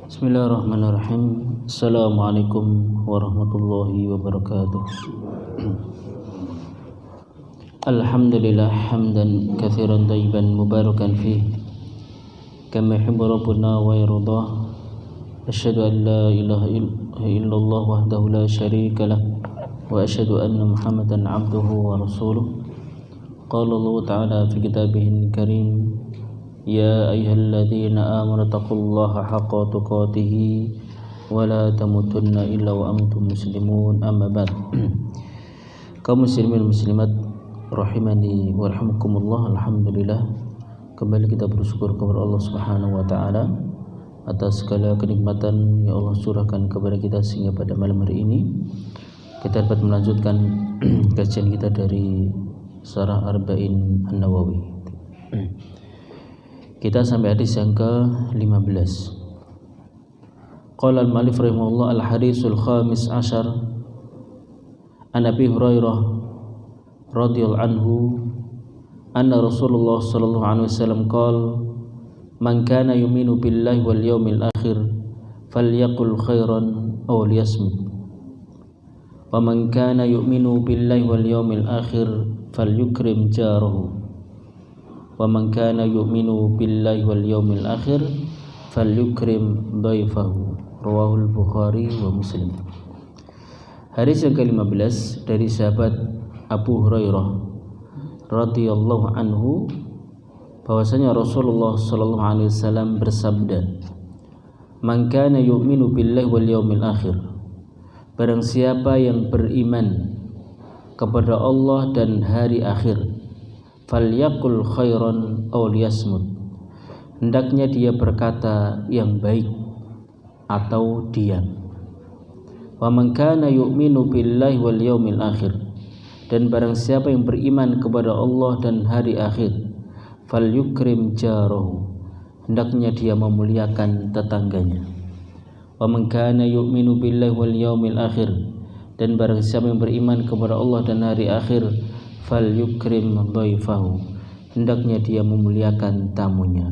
Bismillahirrahmanirrahim. Assalamualaikum warahmatullahi wabarakatuh. Alhamdulillah hamdan katsiran thayyiban mubarakan fih kama yuhibbu rabbuna wa yardah. Asyhadu an la ilaha illallah wahdahu la syarika lah wa asyhadu anna Muhammadan abduhu wa rasuluh. Qala Allah ta'ala fi kitabihil karim, ya ayyuhalladzina amanu taqullaha haqqa tuqatih wa la tamutunna illa wa antum muslimun. Amma ba'd. Kaum muslimin muslimat rahimani wa rahimakumullah. Alhamdulillah, kembali kita bersyukur kepada Allah Subhanahu wa taala atas segala kenikmatan yang Allah curahkan kepada kita sehingga pada malam hari ini kita dapat melanjutkan kajian kita dari Syarah Arba'in An-Nawawi. Kita sampai hadis yang ke-15. Qala al-mu'allif rahimahullah al-hadisul khamis ashar an Abi Hurairah radhiyallahu anhu anna Rasulullah sallallahu alaihi wasallam qala man kana yu'minu billahi wal yawmil akhir falyaqul khairan aw liyasmut wa man kana yu'minu billahi wal yawmil akhir falyukrim jarahu wa man kana yu'minu billahi wal yawmil akhir falyukrim dhaifahu. Rawahul Bukhari wa Muslim. Hadis yang ke-15 dari sahabat Abu Hurairah radhiyallahu anhu bahwasanya Rasulullah sallallahu alaihi wasallam bersabda, man kana yu'minu billahi wal yawmil akhir, barang siapa yang beriman kepada Allah dan hari akhir, falyaqul khairan aw liyasmut, hendaknya dia berkata yang baik atau diam. Wa man kana yu'minu billahi wal yawmil akhir, dan barang siapa yang beriman kepada Allah dan hari akhir, falyukrim jarahu, hendaknya dia memuliakan tetangganya. Wa man kana yu'minu billahi wal yawmil akhir, dan barang siapa yang beriman kepada Allah dan hari akhir, falyukrim dhaifahu, hendaknya dia memuliakan tamunya.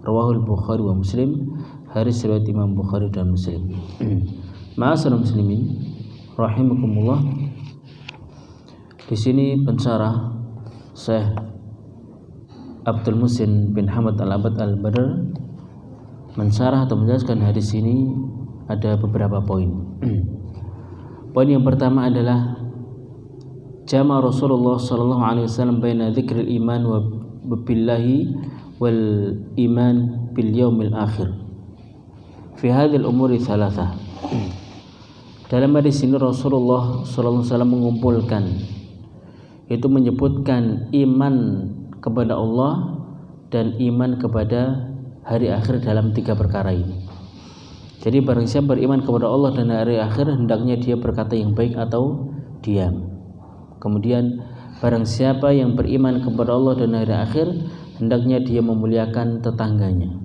Rawahul Bukhari wa Muslim. Hadis riwayat Imam Bukhari dan Muslim. Ma'asyiral muslimin rahimakumullah. Di sini pensyarah Syekh Abdul Muhsin bin Hamad Al-Abad Al-Badr mensyarah atau menjelaskan hadis ini ada beberapa poin. Poin yang pertama adalah jama Rasulullah sallallahu alaihi wasallam baina dzikril iman wa billahi wal iman bil yaumil akhir fi hadhil umuri thalathah. Dalam hadis ini Rasulullah sallallahu alaihi wasallam mengumpulkan, itu menyebutkan iman kepada Allah dan iman kepada hari akhir dalam tiga perkara ini. Jadi barang siapa beriman kepada Allah dan hari akhir, hendaknya dia berkata yang baik atau diam. Kemudian barang siapa yang beriman kepada Allah dan hari akhir, hendaknya dia memuliakan tetangganya.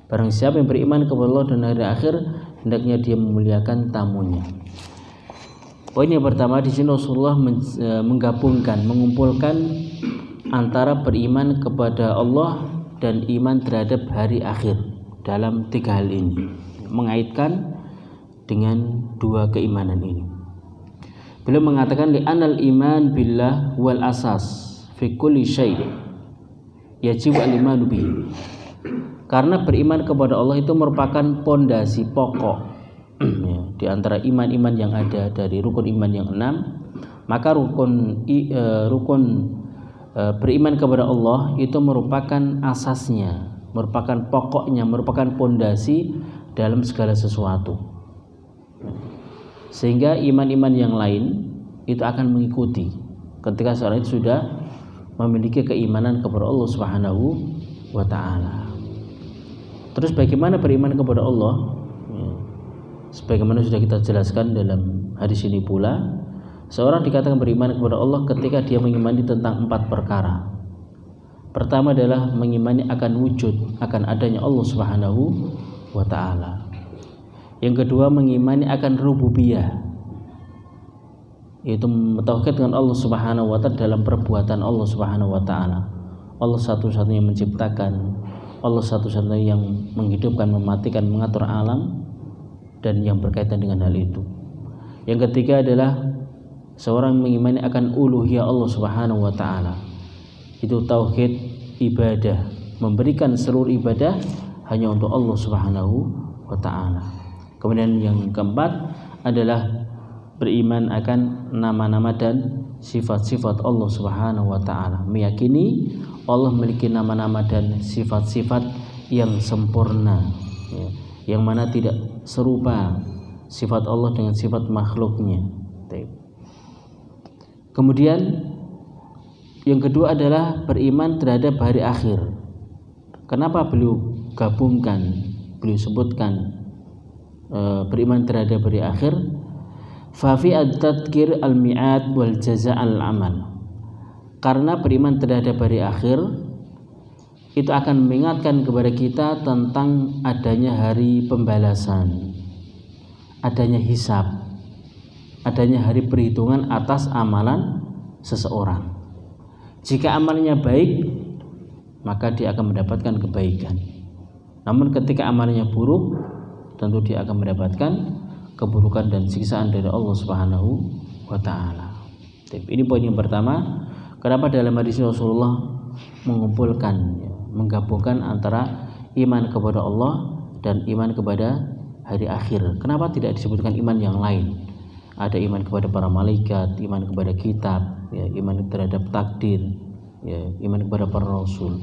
Barang siapa yang beriman kepada Allah dan hari akhir, hendaknya dia memuliakan tamunya. Poin yang pertama, di sini Rasulullah mengumpulkan antara beriman kepada Allah dan iman terhadap hari akhir dalam tiga hal ini, mengaitkan dengan dua keimanan ini. Beliau mengatakan li'anal iman billah wal asas fi kulli syai' yajibu al-imanu bihi. Karena beriman kepada Allah itu merupakan pondasi pokok di antara iman-iman yang ada dari rukun iman yang 6, maka rukun beriman kepada Allah itu merupakan asasnya, merupakan pokoknya, merupakan pondasi dalam segala sesuatu. Sehingga iman-iman yang lain itu akan mengikuti ketika seorang itu sudah memiliki keimanan kepada Allah Subhanahu wa taala. Terus bagaimana beriman kepada Allah? Sebagaimana sudah kita jelaskan dalam hadis ini pula, seorang dikatakan beriman kepada Allah ketika dia mengimani tentang 4 perkara. Pertama adalah mengimani akan wujud, akan adanya Allah Subhanahu wa taala. Yang kedua, mengimani akan rububiyah, yaitu mentauhidkan Allah Subhanahu wa taala dalam perbuatan Allah Subhanahu wa taala. Allah satu-satunya yang menciptakan, Allah satu-satunya yang menghidupkan, mematikan, mengatur alam dan yang berkaitan dengan hal itu. Yang ketiga adalah seorang mengimani akan uluhiyah Allah Subhanahu wa taala. Itu tauhid ibadah, memberikan seluruh ibadah hanya untuk Allah Subhanahu wa taala. Kemudian yang keempat adalah beriman akan nama-nama dan sifat-sifat Allah Subhanahu wa taala, meyakini Allah memiliki nama-nama dan sifat-sifat yang sempurna, ya, yang mana tidak serupa sifat Allah dengan sifat makhluknya. Kemudian yang kedua adalah beriman terhadap hari akhir. Kenapa beliau sebutkan beriman terhadap hari akhir? Fa fi at-tadhkir al-mi'ad wal jaza' al-amal. Karena beriman terhadap hari akhir itu akan mengingatkan kepada kita tentang adanya hari pembalasan, adanya hisab, adanya hari perhitungan atas amalan seseorang. Jika amalnya baik, maka dia akan mendapatkan kebaikan. Namun ketika amalnya buruk, tentu dia akan mendapatkan keburukan dan siksaan dari Allah Subhanahu wa taala. Ini poin yang pertama. Kenapa dalam hadis Rasulullah menggabungkan antara iman kepada Allah dan iman kepada hari akhir? Kenapa tidak disebutkan iman yang lain? Ada iman kepada para malaikat, iman kepada kitab, ya, iman terhadap takdir, ya, iman kepada para rasul.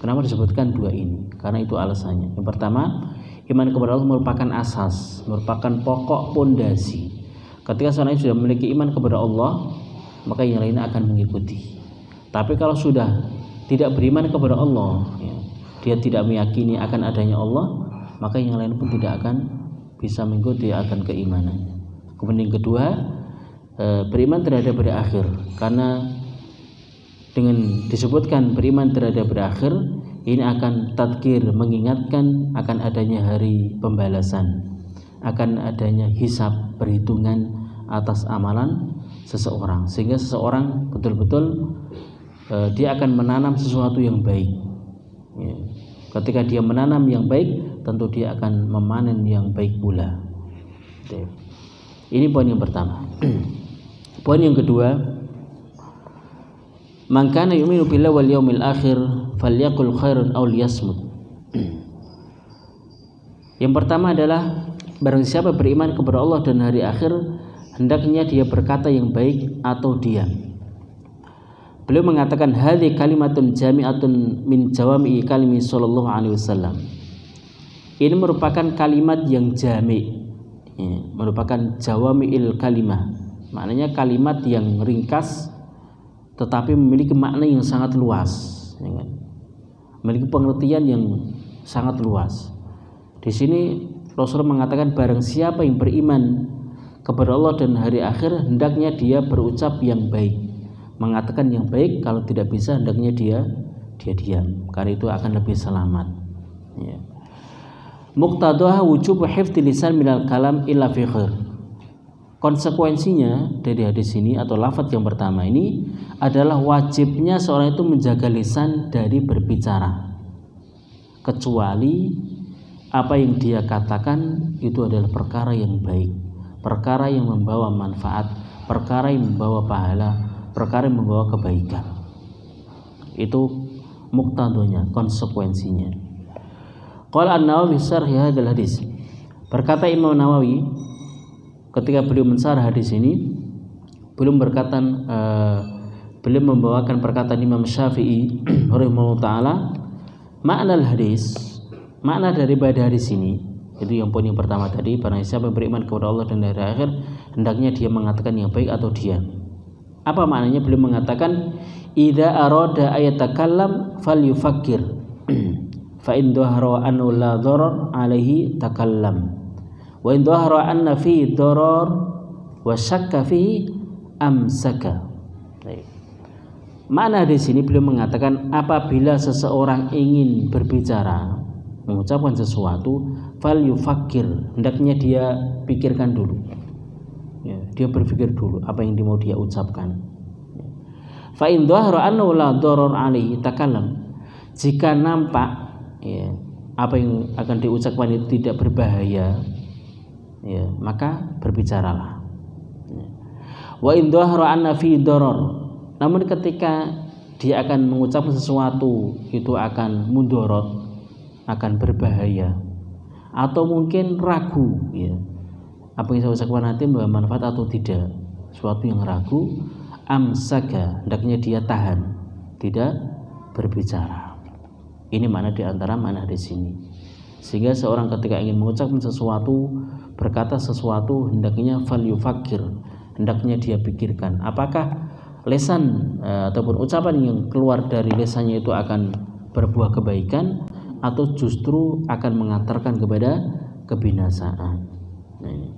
Kenapa disebutkan dua ini? Karena itu alasannya. Yang pertama, iman kepada Allah merupakan asas, merupakan pokok pondasi. Ketika seorang sudah memiliki iman kepada Allah, maka yang lainnya akan mengikuti. Tapi kalau sudah tidak beriman kepada Allah, ya, dia tidak meyakini akan adanya Allah, maka yang lain pun tidak akan bisa mengikuti akan keimanannya. Kemudian yang kedua, beriman terhadap hari akhir. Karena dengan disebutkan beriman terhadap hari akhir, ini akan tadkir, mengingatkan akan adanya hari pembalasan, akan adanya hisab, perhitungan atas amalan seseorang, sehingga seseorang betul-betul dia akan menanam sesuatu yang baik, ya. Ketika dia menanam yang baik, tentu dia akan memanen yang baik pula. Ini poin yang pertama. Poin yang kedua, man kana yu'minu billahi wal yaumil akhir falyaqul khairan aw liyasmut. Yang pertama adalah barang siapa beriman kepada Allah dan hari akhir, hendaknya dia berkata yang baik atau diam. Beliau mengatakan hadhi kalimatun jami'atun min jawami'i kalimi sallallahu alaihi wasallam. Ini merupakan kalimat yang jami', ya, merupakan jawami'il kalimah. Maknanya kalimat yang ringkas tetapi memiliki makna yang sangat luas, ya kan? Memiliki pengertian yang sangat luas. Di sini Rasulullah mengatakan barang siapa yang beriman kepada Allah dan hari akhir, hendaknya dia berucap yang baik, mengatakan yang baik. Kalau tidak bisa, hendaknya dia diam, karena itu akan lebih selamat, ya. Muqtadaha wujub hifdzi lisan minal kalam illa fi khair. Konsekuensinya dari hadis ini atau lafaz yang pertama ini adalah wajibnya seorang itu menjaga lisan dari berbicara, kecuali apa yang dia katakan itu adalah perkara yang baik, perkara yang membawa manfaat, perkara yang membawa pahala, perkara yang membawa kebaikan. Itu muqtadonya, konsekuensinya. Qala An-Nawawi syarh hadzal hadis. Berkata Imam Nawawi ketika beliau mensyarah hadis ini, beliau membawakan perkataan Imam Syafi'i rahimahullah taala, makna hadis, makna daripada hadis ini, itu yang poin yang pertama tadi, barang siapa beriman kepada Allah dan hari akhir, hendaknya dia mengatakan yang baik atau diam. Apa maknanya? Beliau mengatakan idza arada ayatakallam falyufakkir fa in dhahara anna la dharar alaihi takallam wa in dhahara anna fi dharar wa syakka fi amsaka. Makna di sini beliau mengatakan apabila seseorang ingin berbicara, mengucapkan sesuatu, falyufakkir, hendaknya dia pikirkan dulu. Ya, dia berpikir dulu apa yang mau dia ucapkan. Fa in dhahara annahu la dharar alaihi takallam. Jika nampak ya, apa yang akan diucapkan itu tidak berbahaya, ya, maka berbicaralah. Wa in dhahara anna fi darar. Namun ketika dia akan mengucapkan sesuatu itu akan mudarat, akan berbahaya, atau mungkin ragu, ya, apa yang saya ucapkan nanti bermanfaat atau tidak, sesuatu yang ragu, amsaka, hendaknya dia tahan, tidak berbicara. Ini mana di antara mana di sini. Sehingga seorang ketika ingin mengucapkan sesuatu, berkata sesuatu, hendaknya falyufakir, hendaknya dia pikirkan apakah lesan ataupun ucapan yang keluar dari lesannya itu akan berbuah kebaikan atau justru akan mengantarkan kepada kebinasaan. Nah, ini.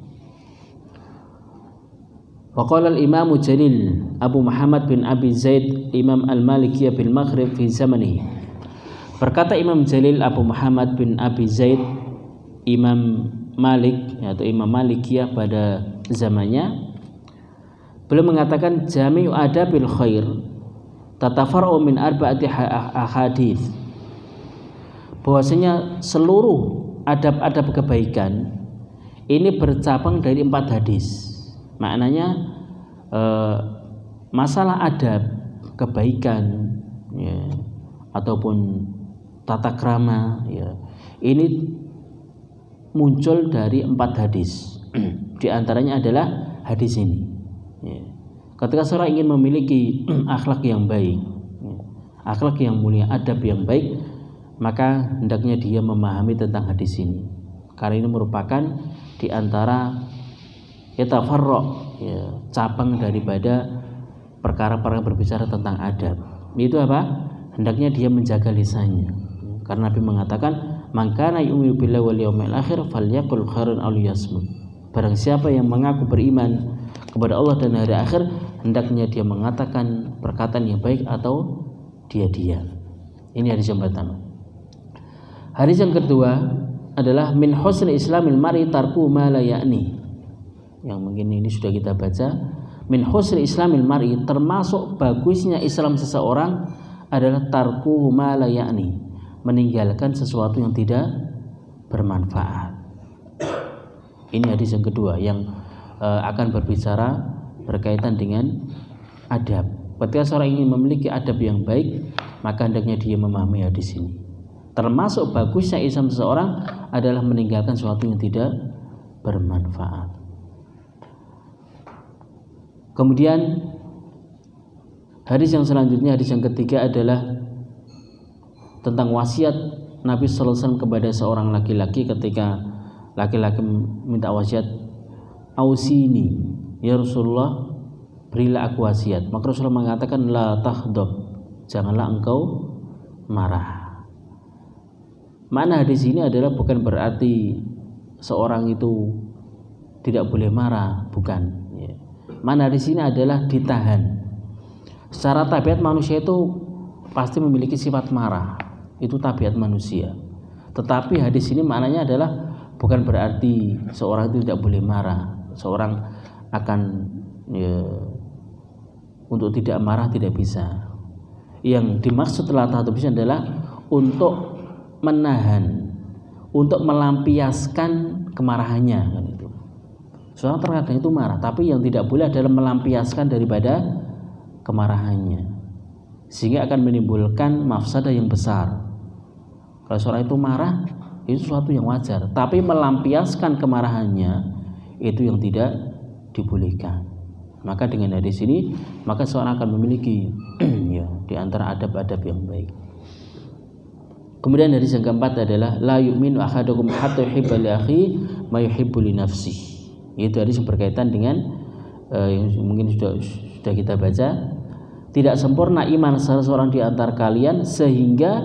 Waqala al-Imam Jalil Abu Muhammad bin Abi Zaid Imam al-Malikiyah bil Maghrib fi zamanihi. Berkata Imam Jalil Abu Muhammad bin Abi Zaid Imam Malik atau Imam Malikiyah pada zamannya, beliau mengatakan jami'u adabil khair tatafar'u min arba'ati ahadits, bahwasanya seluruh adab-adab kebaikan ini bercabang dari 4 hadis. Maknanya masalah adab kebaikan, ya, ataupun tata krama, ya, ini muncul dari 4 hadis. Di antaranya adalah hadis ini, ya. Ketika seorang ingin memiliki akhlak yang baik, ya, akhlak yang mulia, adab yang baik, maka hendaknya dia memahami tentang hadis ini, karena ini merupakan di antara yatafarra, ya, cabang daripada perkara-perkara berbicara tentang adab. Itu apa? Hendaknya dia menjaga lisannya, karena Nabi mengatakan man kana yu'minu billahi wal yawmil akhir falyaqul khairan aw liyasmut. Barang siapa yang mengaku beriman kepada Allah dan hari akhir, hendaknya dia mengatakan perkataan yang baik atau dia diam. Ini hadis yang pertama. Hadis yang kedua adalah min husni islamil mar'i tarku ma la ya'ni. Yang mungkin ini sudah kita baca. Min husni islamil mar'i, termasuk bagusnya Islam seseorang adalah tarku ma la ya'ni, meninggalkan sesuatu yang tidak bermanfaat. Ini hadis yang kedua yang akan berbicara berkaitan dengan adab. Ketika seorang ingin memiliki adab yang baik, maka hendaknya dia memahami hadis ini. Termasuk bagusnya Islam seseorang adalah meninggalkan sesuatu yang tidak bermanfaat. Kemudian hadis yang selanjutnya, hadis yang ketiga adalah tentang wasiat Nabi sallallahu alaihi wasallam kepada seorang laki-laki ketika laki-laki minta wasiat, ausini ya Rasulullah, berilah aku wasiat. Maka Rasulullah mengatakan la tahdab, janganlah engkau marah. Mana hadis ini adalah bukan berarti seorang itu tidak boleh marah, bukan. Mana hadis ini adalah ditahan. Secara tabiat manusia itu pasti memiliki sifat marah, itu tabiat manusia. Tetapi hadis ini maknanya adalah bukan berarti seorang itu tidak boleh marah. Seorang akan, ya, untuk tidak marah tidak bisa. Yang dimaksud la tahdab adalah untuk menahan, untuk melampiaskan kemarahannya, kan itu. Seorang terkadang itu marah, tapi yang tidak boleh adalah melampiaskan daripada kemarahannya, sehingga akan menimbulkan mafsadah yang besar. Kalau seorang itu marah, itu sesuatu yang wajar, tapi melampiaskan kemarahannya itu yang tidak dibolehkan. Maka dengan hadis ini, maka seorang akan memiliki ya, di antara adab-adab yang baik. Kemudian hadis yang keempat adalah la yu'minu ahadukum hatta yuhibba li akhi ma yuhibbu li nafsihi. Itu hadis yang berkaitan dengan yang mungkin sudah kita baca. Tidak sempurna iman salah seorang di antara kalian sehingga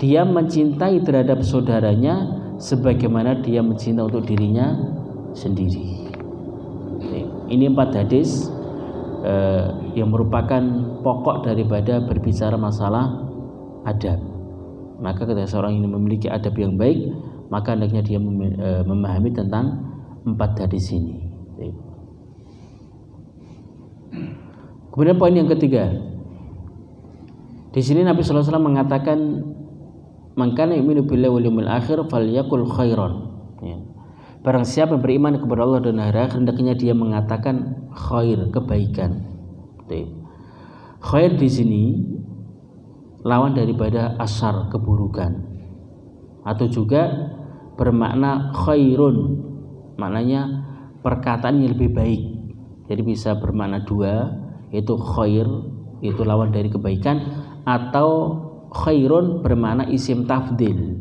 dia mencintai terhadap saudaranya sebagaimana dia mencintai untuk dirinya sendiri. Ini 4 hadis yang merupakan pokok daripada berbicara masalah adab. Maka ketika seorang ini memiliki adab yang baik, maka hendaknya dia memahami tentang 4 hadis ini. Kemudian poin yang ketiga, di sini Nabi sallallahu alaihi wasallam mengatakan man kana yu'minu billahi wal yawmil akhir falyakul khairan. Ya. Barang siapa yang beriman kepada Allah dan hari akhir, hendaknya dia mengatakan khair, kebaikan. Khair di sini lawan daripada asar, keburukan, atau juga bermakna khairun, maknanya perkataan yang lebih baik. Jadi bisa bermakna dua, yaitu khair itu lawan dari kebaikan, atau khairun bermakna isim tafdil.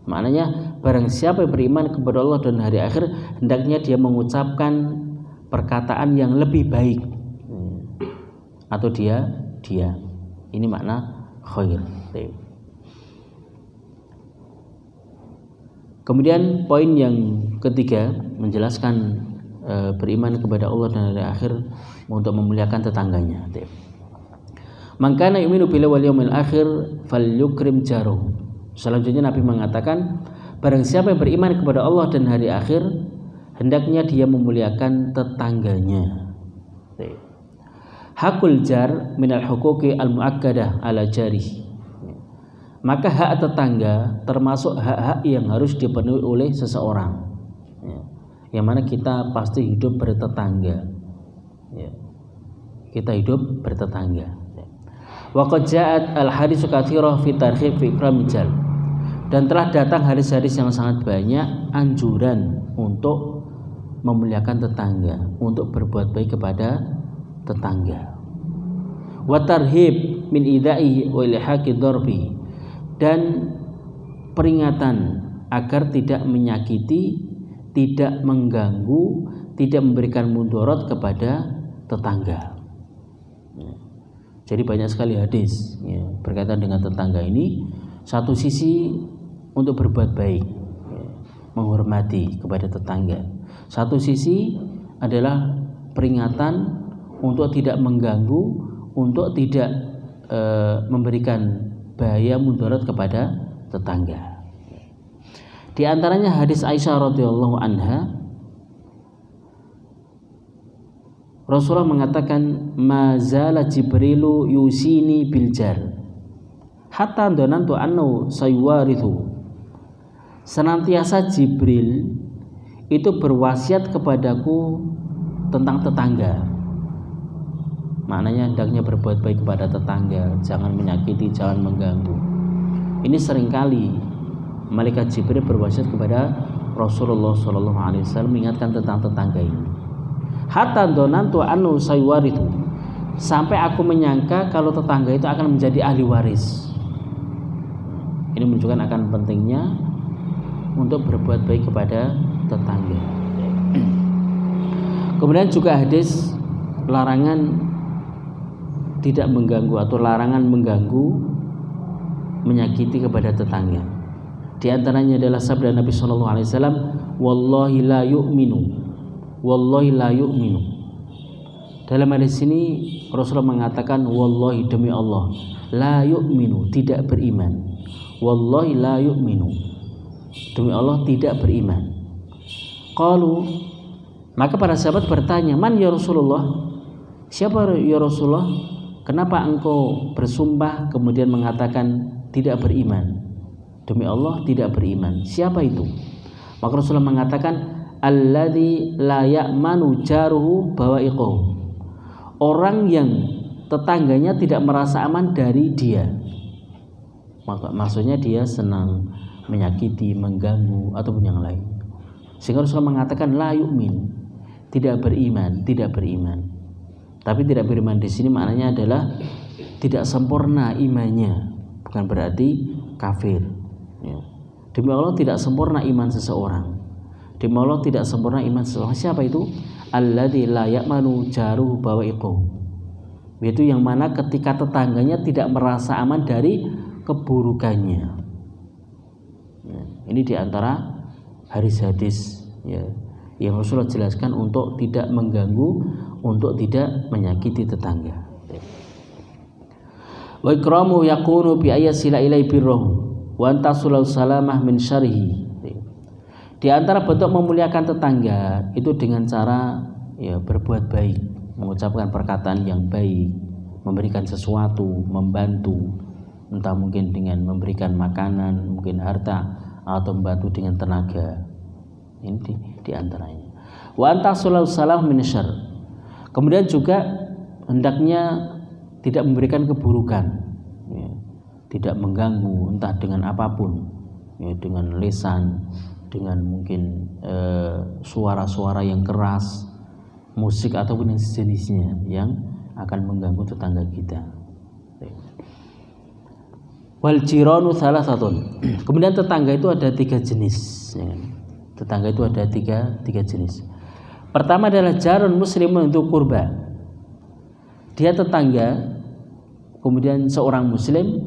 Maknanya barang siapa yang beriman kepada Allah dan hari akhir, hendaknya dia mengucapkan perkataan yang lebih baik, atau dia. Ini makna khair. Kemudian poin yang ketiga menjelaskan beriman kepada Allah dan hari akhir untuk memuliakan tetangganya. Man kana yu'minu billahi wal yawmil akhir falyukrim jaruh. Selanjutnya Nabi mengatakan, barang siapa yang beriman kepada Allah dan hari akhir, hendaknya dia memuliakan tetangganya. Hakul jar minal huquqi al-muakkadah ala jarih. Maka hak tetangga termasuk hak-hak yang harus dipenuhi oleh seseorang, yang mana kita pasti hidup bertetangga. Kita hidup bertetangga. Wa qad ja'at al-haditsu katsirah fi targhib fi ikramil jar. Dan telah datang hadis-hadis yang sangat banyak anjuran untuk memuliakan tetangga, untuk berbuat baik kepada tetangga. Wa tarhib min idaihi wa ilhaqi darbi, dan peringatan agar tidak menyakiti, tidak mengganggu, tidak memberikan mudarat kepada tetangga. Jadi banyak sekali hadis berkaitan dengan tetangga ini. Satu sisi untuk berbuat baik, menghormati kepada tetangga. Satu sisi adalah peringatan untuk tidak mengganggu, untuk tidak memberikan bahaya mudarat kepada tetangga. Di antaranya hadis Aisyah radhiyallahu anha, Rasulullah mengatakan, mazala Jibrilu yusini bil jar hatta dhanantu annahu sayuwarithu. Senantiasa Jibril itu berwasiat kepadaku tentang tetangga. Maknanya hendaknya berbuat baik kepada tetangga, jangan menyakiti, jangan mengganggu. Ini seringkali malaikat Jibril berwasiat kepada Rasulullah SAW mengingatkan tentang tetangga ini. Hatta donantu anu sayuwarithu, sampai aku menyangka kalau tetangga itu akan menjadi ahli waris. Ini menunjukkan akan pentingnya untuk berbuat baik kepada tetangga. Kemudian juga hadis larangan tidak mengganggu atau larangan mengganggu, menyakiti kepada tetangga. Di antaranya adalah sabda Nabi SAW, wallahi la yu'minu, wallahi la yu'minu. Dalam hadis ini Rasulullah mengatakan, wallahi demi Allah, la yu'minu, tidak beriman. Wallahi la yu'minu, demi Allah tidak beriman. Qalu, maka para sahabat bertanya, man ya Rasulullah, siapa ya Rasulullah, kenapa engkau bersumpah kemudian mengatakan tidak beriman? Demi Allah tidak beriman. Siapa itu? Maka Rasulullah mengatakan, alladzi la ya'manu jaruhu bawa'iqahu, orang yang tetangganya tidak merasa aman dari dia. Maksudnya dia senang menyakiti, mengganggu ataupun yang lain. Sehingga Rasulullah mengatakan la yu'min, tidak beriman, tidak beriman. Tapi tidak beriman di sini maknanya adalah tidak sempurna imannya, bukan berarti kafir. Demi Allah tidak sempurna iman seseorang. Demi Allah tidak sempurna iman seseorang. Siapa itu? Alladzi la ya'manu jaruhu bawa'iqahu, yaitu yang mana ketika tetangganya tidak merasa aman dari keburukannya. Ini diantara hadis-hadis yang Rasulullah jelaskan untuk tidak mengganggu, untuk tidak menyakiti tetangga. Wa ikramu yakunu bi ayasila ilai birruh wa antasul salamah min syarrihi. Di antara bentuk memuliakan tetangga itu dengan cara berbuat baik, mengucapkan perkataan yang baik, memberikan sesuatu, membantu, entah mungkin dengan memberikan makanan, mungkin harta, atau membantu dengan tenaga. Ini di antaranya. Wa antasulul salam min syarr. Kemudian juga hendaknya tidak memberikan keburukan, ya, tidak mengganggu entah dengan apapun, ya, dengan lisan, dengan mungkin suara-suara yang keras, musik ataupun yang sejenisnya yang akan mengganggu tetangga kita. Wal jiranu salasatun. Kemudian tetangga itu ada 3 jenis, ya. Tetangga itu ada tiga jenis. Pertama adalah jarun muslimun untuk kurba. Dia tetangga, kemudian seorang muslim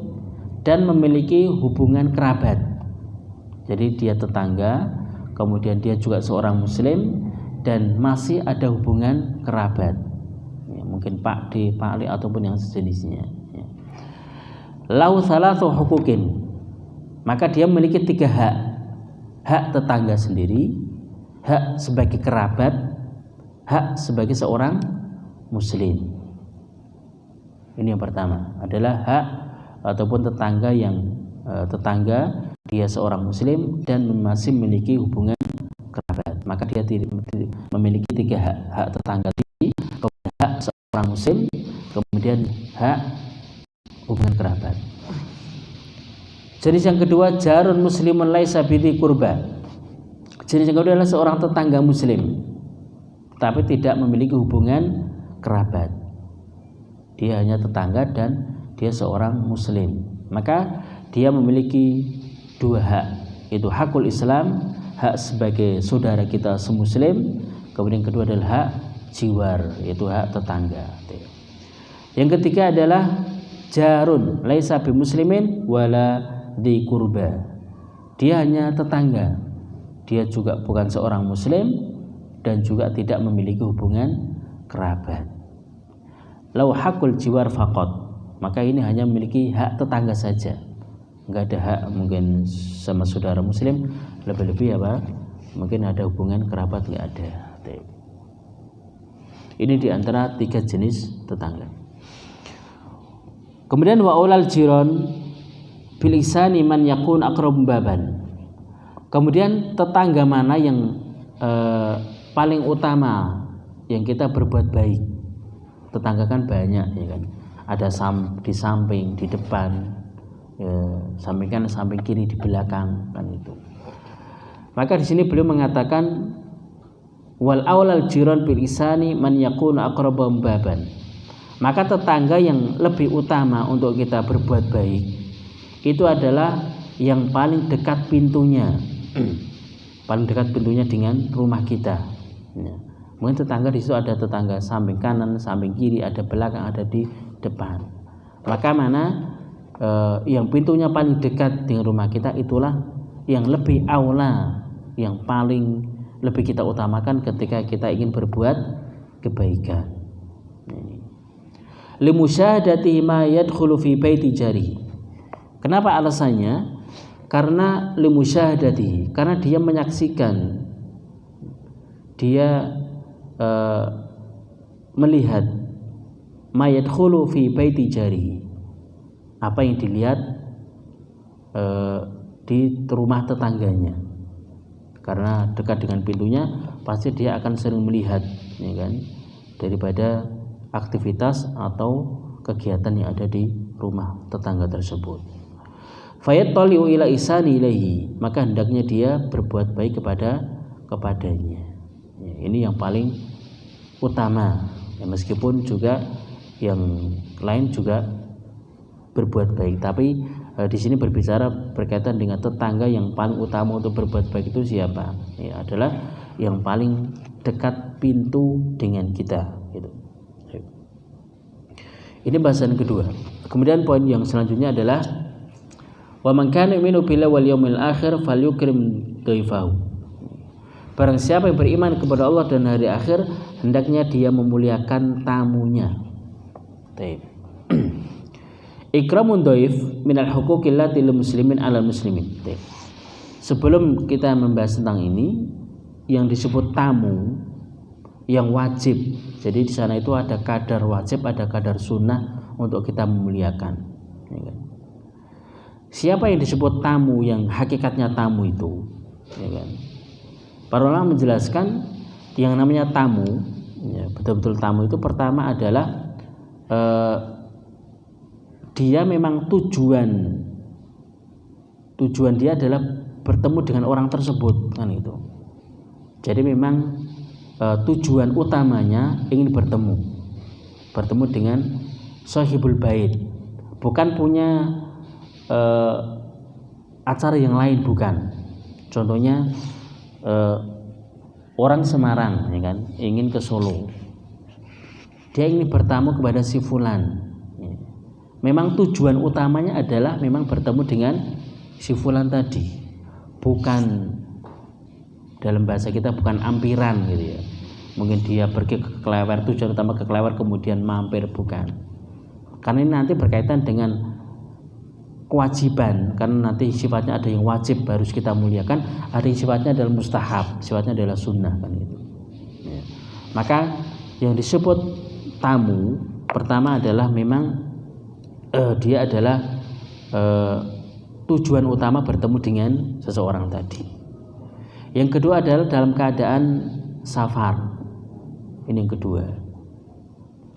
dan memiliki hubungan kerabat. Jadi dia tetangga, kemudian dia juga seorang muslim dan masih ada hubungan kerabat, ya, mungkin Pak D, Pak Ali ataupun yang sejenisnya, ya. Lahu salatu huquqin, maka dia memiliki 3 hak. Hak tetangga sendiri, hak sebagai kerabat, hak sebagai seorang muslim. Ini yang pertama adalah hak ataupun tetangga tetangga dia seorang muslim dan masih memiliki hubungan kerabat, maka dia memiliki 3 hak. Hak tetangga tadi, kemudian hak seorang muslim, kemudian hak hubungan kerabat. Jenis yang kedua, jarun muslimun laisa bihi qurba. Jenis yang kedua adalah seorang tetangga muslim tapi tidak memiliki hubungan kerabat. Dia hanya tetangga dan dia seorang muslim. Maka dia memiliki 2 hak, yaitu hakul Islam, hak sebagai saudara kita semuslim, kemudian kedua adalah hak jiwar, yaitu hak tetangga. Yang ketiga adalah jarun laisa bi muslimin wala di kurba. Dia hanya tetangga, dia juga bukan seorang muslim dan juga tidak memiliki hubungan kerabat. Lau hakul jiwar faqat, maka ini hanya memiliki hak tetangga saja, enggak ada hak mungkin sama saudara muslim, lebih-lebih apa mungkin ada hubungan kerabat, enggak ada. Ini diantara 3 jenis tetangga. Kemudian wa ulal jiron bil ihsani man yakun aqrab baban. Kemudian tetangga mana yang paling utama yang kita berbuat baik. Tetangga kan banyak, ya kan. Ada di samping, di depan, ya, samping kanan, samping kiri, di belakang, kan itu. Maka di sini beliau mengatakan wal aulal jiran bil ihsani man yakun aqrab baban. Maka tetangga yang lebih utama untuk kita berbuat baik itu adalah yang paling dekat pintunya. Paling dekat pintunya dengan rumah kita, ya. Mungkin tetangga di situ ada tetangga samping kanan, samping kiri, ada belakang, ada di depan. Maka mana yang pintunya paling dekat dengan rumah kita, itulah yang lebih aula, yang paling lebih kita utamakan ketika kita ingin berbuat kebaikan. Limusyahadati ma yadkhulu fi baiti jari. Kenapa alasannya? Karena limusyahadati, karena dia menyaksikan, dia melihat ma yadkhulu fi baiti jari, apa yang dilihat di rumah tetangganya. Karena dekat dengan pintunya, pasti dia akan sering melihat, ya kan, daripada aktivitas atau kegiatan yang ada di rumah tetangga tersebut. Fayattali'u ila ihsani ilaihi, maka hendaknya dia berbuat baik kepadanya. Ya, ini yang paling utama, ya, meskipun juga yang lain juga berbuat baik, tapi di sini berbicara berkaitan dengan tetangga yang paling utama untuk berbuat baik itu siapa? Ya, adalah yang paling dekat pintu dengan kita, gitu. Ini bahasan kedua. Kemudian poin yang selanjutnya adalah wa man kana yu'minu billahi wal yawmil akhir falyukrim dhaifahu. Barang siapa yang beriman kepada Allah dan hari akhir, hendaknya dia memuliakan tamunya. Baik. Ikramun dhaif minal huquqil lati lil muslimin 'alal muslimin. Baik. Sebelum kita membahas tentang ini, yang disebut tamu yang wajib. Jadi di sana itu ada kadar wajib, ada kadar sunnah untuk kita memuliakan. siapa yang disebut tamu yang hakikatnya tamu itu, ya kan? Para ulama menjelaskan yang namanya tamu, ya, betul-betul tamu itu pertama adalah dia memang tujuan dia adalah bertemu dengan orang tersebut, kan itu. Jadi memang tujuan utamanya ingin bertemu dengan sahibul bait, bukan punya acara yang lain, bukan. Contohnya orang Semarang, ya kan, ingin ke Solo, dia ingin bertamu kepada si fulan. Memang tujuan utamanya adalah memang bertemu dengan si fulan tadi, bukan, dalam bahasa kita bukan ampiran gitu ya. Mungkin dia pergi ke Klewer, tujuan utama ke Klewer kemudian mampir, bukan. Karena ini nanti berkaitan dengan kewajiban, karena nanti sifatnya ada yang wajib harus kita muliakan, ada yang sifatnya adalah mustahab, sifatnya adalah sunnah, kan gitu. Ya. Maka yang disebut tamu pertama adalah memang dia adalah tujuan utama bertemu dengan seseorang tadi. Yang kedua adalah dalam keadaan safar. Ini yang kedua,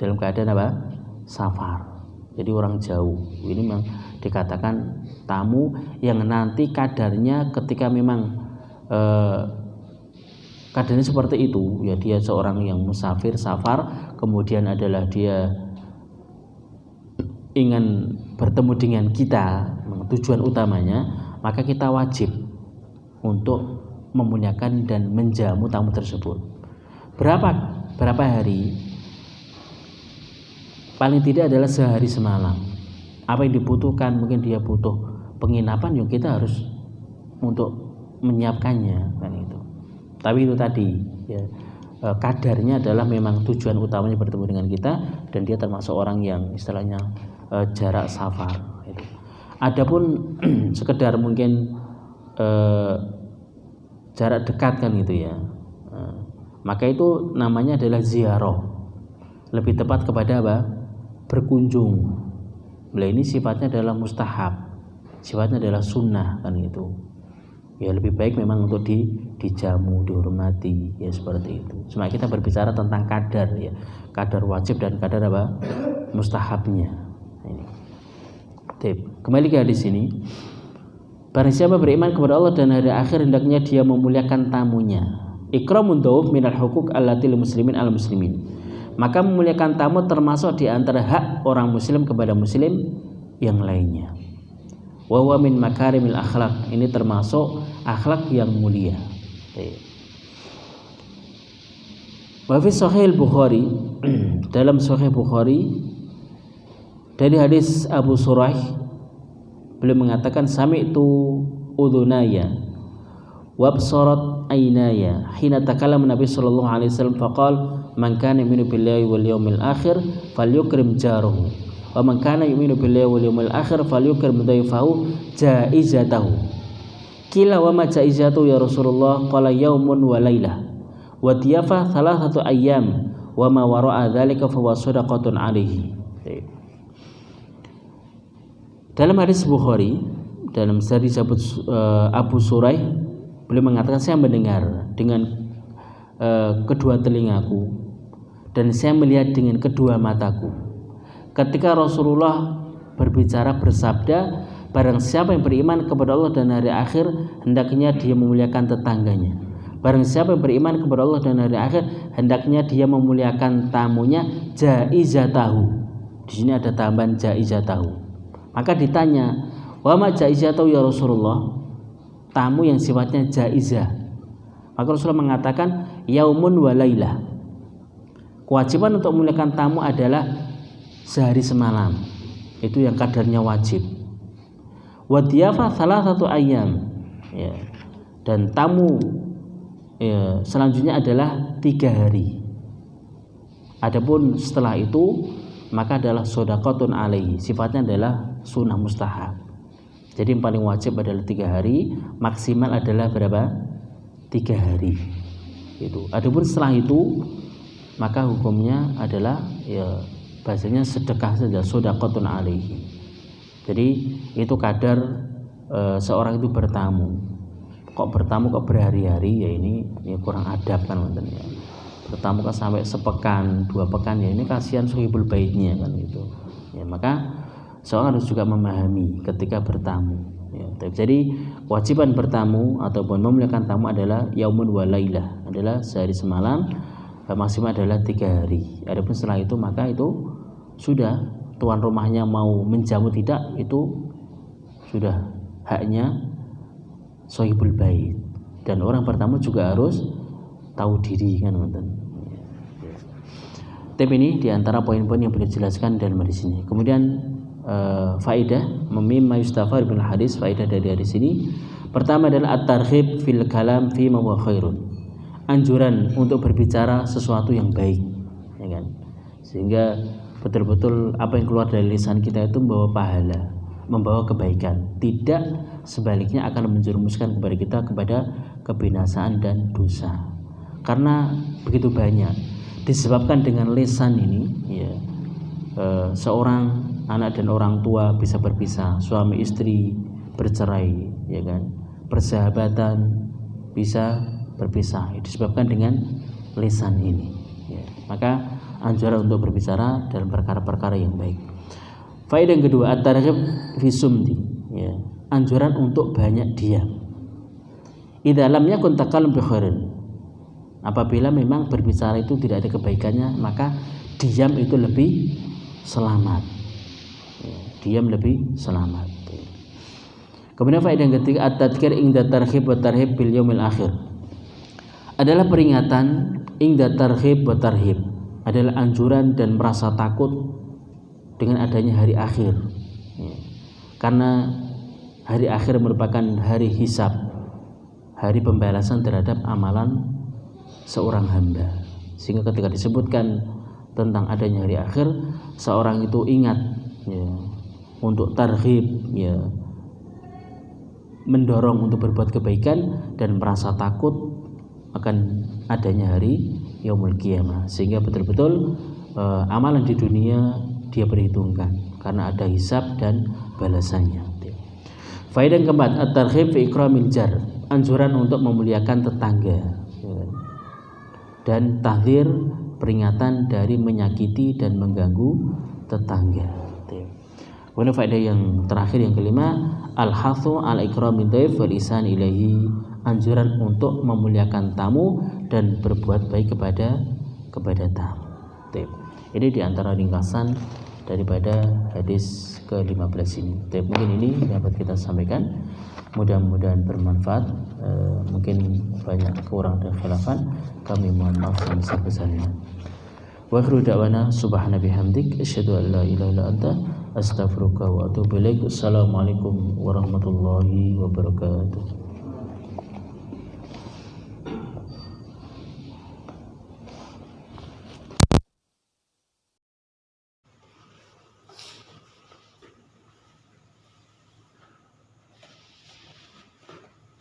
dalam keadaan apa? Safar. Jadi orang jauh. Ini memang dikatakan tamu yang nanti kadarnya ketika memang kadarnya seperti itu, ya dia seorang yang musafir, safar, kemudian adalah dia ingin bertemu dengan kita, tujuan utamanya, maka kita wajib untuk memuliakan dan menjamu tamu tersebut. Berapa hari? Paling tidak adalah sehari semalam. Apa yang dibutuhkan, mungkin dia butuh penginapan, yang kita harus untuk menyiapkannya, kan itu. Tapi itu tadi, ya, kadarnya adalah memang tujuan utamanya bertemu dengan kita, dan dia termasuk orang yang istilahnya jarak safar. Itu. Adapun sekedar mungkin jarak dekat, kan gitu ya, maka itu namanya adalah ziarah. Lebih tepat kepada apa? Berkunjung. Nah, ini sifatnya adalah mustahab, sifatnya adalah sunnah, kan gitu. Ya lebih baik memang untuk dijamu, dihormati, ya seperti itu. Cuma kita berbicara tentang kadar, ya, kadar wajib dan kadar apa? Mustahabnya. Ini. Kembali ke hadis ini. Barang siapa beriman kepada Allah dan hari akhir, hendaknya dia memuliakan tamunya. Ikramun dhauf minal huquq allati lil muslimin al muslimin. Maka memuliakan tamu termasuk di antara hak orang muslim kepada muslim yang lainnya. Wa huwa min makarimil akhlaq. Ini termasuk akhlak yang mulia. Wa fi sahih Bukhari, dalam sahih Bukhari dari hadis Abu Suraih, beliau mengatakan sami'tu udhunaya wabsarat aynaya hina takallama Nabi sallallahu alaihi wasallam faqala man kana yu'minu billahi wal yawmil akhir falyukrim jarahu wa man kana yu'minu billahi wal yawmil akhir falyukrim dhaifahu jaizatahu. Qila wa ma jaizatu ya Rasulullah? Qala yaumun wa lailah wa diyafa thalathatu ayyam wa ma wara'a dzalika fa huwa shadaqatun alaihi. Dalam hadis Bukhari, dalam hadis Abu Suraih, beliau mengatakan saya mendengar dengan kedua telingaku dan saya melihat dengan kedua mataku ketika Rasulullah berbicara, bersabda, barang siapa yang beriman kepada Allah dan hari akhir, hendaknya dia memuliakan tetangganya. Barang siapa yang beriman kepada Allah dan hari akhir, hendaknya dia memuliakan tamunya, jaizatahu. Di sini ada tambahan jaizatahu. Maka ditanya, wa ma jaizatahu ya Rasulullah? Tamu yang sifatnya jaizah. Maka Rasulullah mengatakan yaumun wa lailah. Kewajiban untuk memuliakan tamu adalah sehari semalam. Itu yang kadarnya wajib. Wa diyafa thalathatu ayyam. Ya. Dan tamu selanjutnya adalah 3 hari. Adapun setelah itu maka adalah shadaqatun alaihi. Sifatnya adalah sunnah mustahab. Jadi yang paling wajib adalah 3 hari, maksimal adalah berapa? 3 hari. Itu. Adapun setelah itu maka hukumnya adalah ya bahasanya sedekah saja, shadaqatun alaihi. Jadi itu kadar seorang itu bertamu. Kok bertamu kok berhari-hari, ya ini kurang adab kan wonten ya. Bertamu kan sampai sepekan, 2 pekan, ya ini kasihan sahibul baitnya kan gitu. Ya, maka seorang harus juga memahami ketika bertamu. Ya, jadi kewajiban bertamu ataupun memuliakan tamu adalah yaumun wa lailah, adalah sehari semalam, maksimal adalah 3 hari. Adapun setelah itu maka itu sudah tuan rumahnya mau menjamu tidak, itu sudah haknya sahibul bait. Dan orang bertamu juga harus tahu diri kan teman-teman. Tapi ini diantara poin-poin yang boleh dijelaskan dalam hadis ini. Kemudian faedah mimma yustafad bil hadis, faedah dari hadis ini pertama adalah at-targhib fil kalam fi ma huwa khairun, anjuran untuk berbicara sesuatu yang baik, ya kan? Sehingga betul-betul apa yang keluar dari lisan kita itu membawa pahala, membawa kebaikan, tidak sebaliknya akan menjerumuskan kepada kita kepada kebinasaan dan dosa. Karena begitu banyak disebabkan dengan lisan ini, ya, seorang anak dan orang tua bisa berpisah, suami istri bercerai, ya kan, persahabatan bisa berpisah, disebabkan dengan lisan ini, ya. Maka anjuran untuk berbicara dalam perkara-perkara yang baik. Faedah yang kedua, at-targhib fi sumti, ya, anjuran untuk banyak diam. Idza lam yakun takallum bi khairin, apabila memang berbicara itu tidak ada kebaikannya, maka diam itu lebih selamat, ya, diam lebih selamat. Kemudian faedah yang ketiga, at-tadhkir inda targhib wa tarhib bil yaumil akhir, adalah peringatan inda targhib wa tarhib, adalah anjuran dan merasa takut dengan adanya hari akhir, ya. Karena hari akhir merupakan hari hisab, hari pembalasan terhadap amalan seorang hamba. Sehingga ketika disebutkan tentang adanya hari akhir, seorang itu ingat, ya, untuk targhib, ya, mendorong untuk berbuat kebaikan dan merasa takut akan adanya hari yaumul qiyamah, sehingga betul-betul amalan di dunia dia perhitungkan karena ada hisab dan balasannya. Faedah yang keempat, at-targhib fi ikramil jar, anjuran untuk memuliakan tetangga, ya, dan tahdzir, peringatan dari menyakiti dan mengganggu tetangga. Kemudian faedah yang terakhir yang kelima, al-hathu ala ikramid dhaif wal ihsan ilaihi, anjuran untuk memuliakan tamu dan berbuat baik kepada tamu. Ini diantara ringkasan daripada hadis ke-15 ini. Mungkin ini dapat kita sampaikan, mudah-mudahan bermanfaat. Mungkin banyak kurang dan khilafan, kami mohon maaf sebesar-besarnya. Wa akhiru da'wana subhana bihamdik asyhadu an la ilaha illa anta astaghfiruka wa atubu ilaik. Assalamualaikum warahmatullahi wabarakatuh.